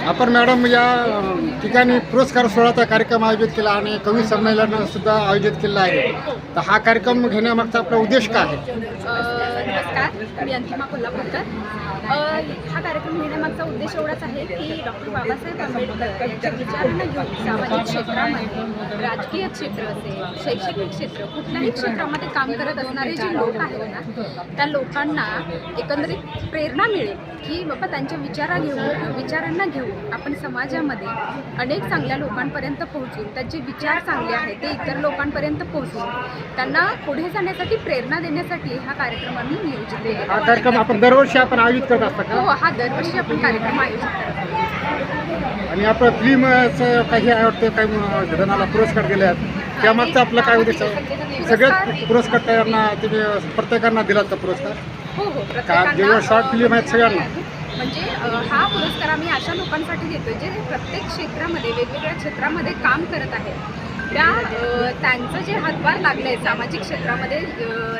आपण मॅडम या ठिकाणी पुरस्कार सोहळ्याचा कार्यक्रम आयोजित केला आणि कवी संमेलन सुद्धा आयोजित केलं आहे. तर हा कार्यक्रम घेण्यामागचा आपला उद्देश काय आहे? नमस्कार, मी अंतिमा कोल्हापूरकर. हा कार्यक्रम घेण्यामागचा उद्देश एवढाच आहे की डॉक्टर बाबासाहेब आंबेडकर यांच्या विचारांना घेऊन सामाजिक क्षेत्रामध्ये, राजकीय क्षेत्र असेल, शैक्षणिक क्षेत्र, कुठल्याही क्षेत्रामध्ये काम करत असणारे जे लोक आहेत ना, त्या लोकांना एकंदरीत प्रेरणा मिळेल की बाबा त्यांच्या विचारांना घेऊन आपण समाजामध्ये अनेक चांगल्या लोकांपर्यंत पोहोचून, त्यांचे विचार चांगले आहेत ते इतर लोकांपर्यंत पोहोचून त्यांना पुढे जाण्यासाठी प्रेरणा देण्यासाठी हा कार्यक्रम आम्ही नियोजित केला. हा कार्यक्रम आपण दरवर्षी आपण आयोजित करत असता का? हो, हा दरवर्षी आपण कार्यक्रम आयोजित करतो. आणि आपलं फिल्मचं काही आवडतं, काही जणांना पुरस्कार दिले आहेत, त्यामागचा आपला काय उद्देश आहे? सगळ्यात पुरस्कार त्यांना तुम्ही प्रत्येकांना दिला तर पुरस्कार हो, का जेव्हा शॉर्ट फिल्म आहेत सगळ्यांना? म्हणजे हा पुरस्कार आम्ही अशा लोकांसाठी देतोय जे प्रत्येक क्षेत्रामध्ये, वेगवेगळ्या क्षेत्रामध्ये काम करत आहेत. त्यांचं जे हातभार लागलं आहे सामाजिक क्षेत्रामध्ये,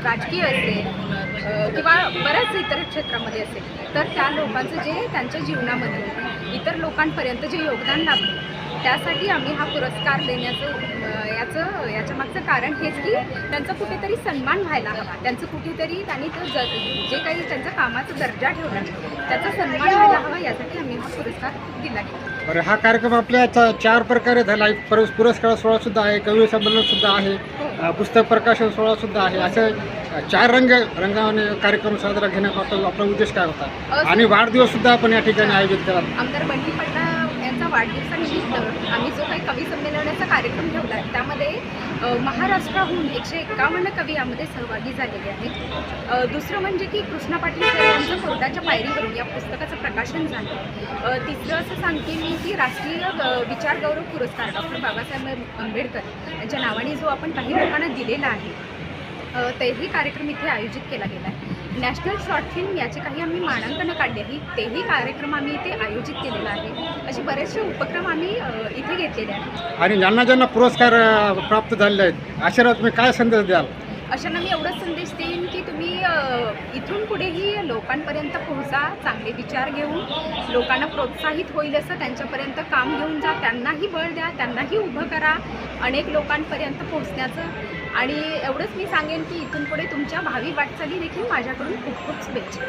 राजकीय असेल किंवा बऱ्याच इतर क्षेत्रामध्ये असेल, तर त्या लोकांचं जे त्यांच्या जीवनामध्ये इतर लोकांपर्यंत जे योगदान लाभलं, त्यासाठी आम्ही हा पुरस्कार देण्याचं याच्या मागचं कारण हेच की त्यांचा कुठेतरी सन्मान व्हायला हवा, त्यांचं कुठेतरी त्यांनी जे काही त्यांचा कामाचा दर्जा ठेवला त्याचा सन्मान व्हायला हवा, यासाठी आम्ही हा पुरस्कार दिला गेला. बरं, हा कार्यक्रम आपल्या 4 प्रकारे झाला आहे. पुरस्कार सोहळासुद्धा आहे, कवी संमेलनसुद्धा आहे, पुस्तक प्रकाशन सोहळासुद्धा आहे. असे 4 रंगाने कार्यक्रम साजरा घेण्याचा आपला उद्देश काय होता? आणि वाढदिवससुद्धा आपण या ठिकाणी आयोजित केला. आमदार बंटी पडला यांचा वाढदिवसानिमित्त आम्ही जो काही कवी संमेलनाचा कार्यक्रम ठेवला आहे, त्यामध्ये महाराष्ट्राहून 151 कवी यामध्ये सहभागी झालेले आहेत. दुसरं म्हणजे की कृष्णा पाटील सर यांचं कोर्टाच्या पायरीवरून या पुस्तकाचं प्रकाशन झालं. तिसरं असं सांगते मी की राष्ट्रीय विचार गौरव पुरस्कार डॉक्टर बाबासाहेब आंबेडकर यांच्या नावाने जो आपण काही लोकांना दिलेला आहे, तेही कार्यक्रम इथे आयोजित केला गेला आहे. नॅशनल शॉर्ट फिल्म याचे काही आम्ही मानांकनं काढली आहेत, तेही कार्यक्रम आम्ही इथे आयोजित केलेला आहे. असे बरेचसे उपक्रम आम्ही इथे घेतलेले आहेत. आणि ज्यांना पुरस्कार प्राप्त झालेले आहेत अशांना तुम्ही काय संदेश द्याल? अशांना मी एवढाच संदेश देईन की तुम्ही इथून पुढेही लोकांपर्यंत पोहोचा, चांगले विचार घेऊन लोकांना प्रोत्साहित होईल असं त्यांच्यापर्यंत काम घेऊन जा, त्यांनाही बळ द्या, त्यांनाही उभं करा अनेक लोकांपर्यंत पोहोचण्याचं. आणि एवढंच मी सांगेन की इथून पुढे तुमच्या भावी वाटचाली देखील माझ्याकडून खूप खूप शुभेच्छा.